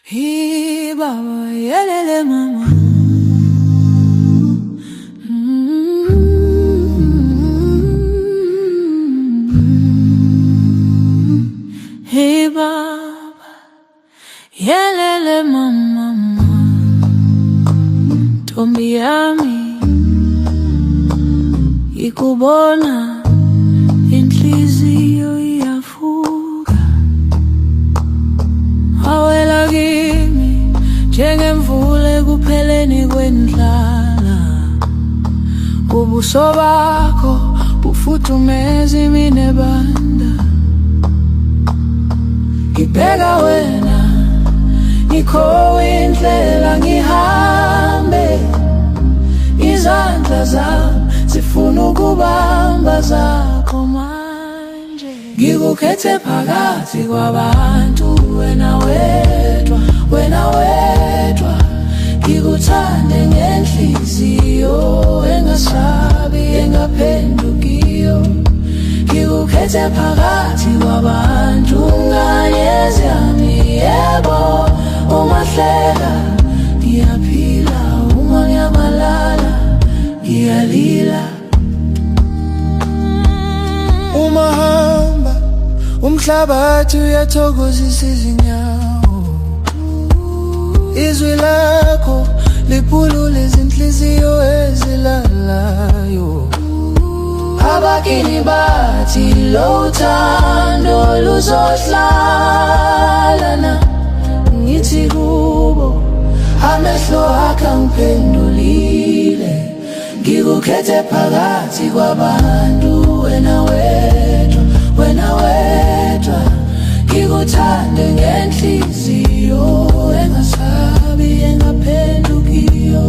Hey baba, yelele mama. Hey baba, yelele mama. Ntombi yami ikubona inhliziyo iyafuka, awela kimi njengemvula ekupheleni kwendlala. Ubuso bakho bufuthumeza iminebanda, ngibheka wena ngikhowe indlela ngihambe, izandla zami zifuna ukubamba zakho manje. Ngikukhethe phakathi kwabantu, wena wedwa, wena wedwa. Ngikuthande ngenhliziyo engasabi engaphendukiyo. Ngikukhethe phakathi kwabantu, nganyezi yami yebo. Umahleka ngiyaphila, uma ngiyamalala ngiyalila. Umahamba umhlabathi uyathokozisa izinyawo, izwi lakho liphulula izinhliziyo ezilalayo. Abakini bathi lo thando luzohlalana, ngithi kubo amehlo akho angiphendulile. Ngikukhethe phakathi kwabantu, wena wedwa, wena wedwa. Ngikuthande ngenhliziyo engasabi engaphendukiyo.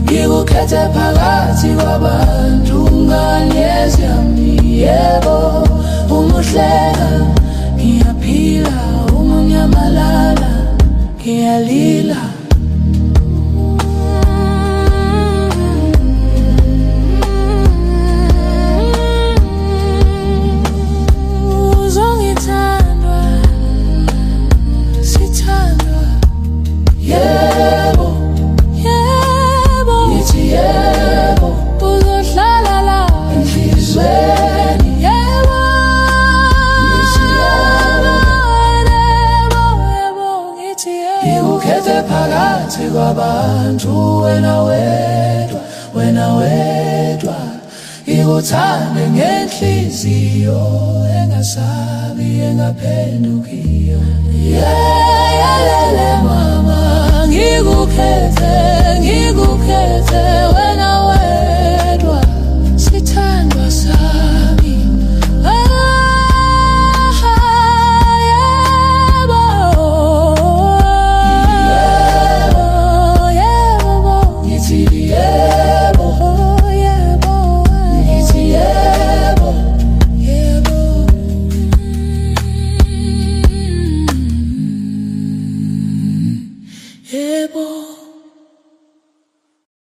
Ngikukhethe phakathi kwabantu, nganyezi yami yebo. Umuhleka ngiyaphila, uma ngiyamalala ngiyalila. Uzongithandwa, sithandwa, yebo, yebo. Ngithi yebo, uzohlala la enhlizweni, yebo. Ngithi yebo, yebo, yebo. Ngithi yebo. Ngikukhethe phakathi kwabantu, wena wedwa, wena wedwa. Ngikuthande ngenhliziyo engasabi engaphendukiyo. Yeah, yeah.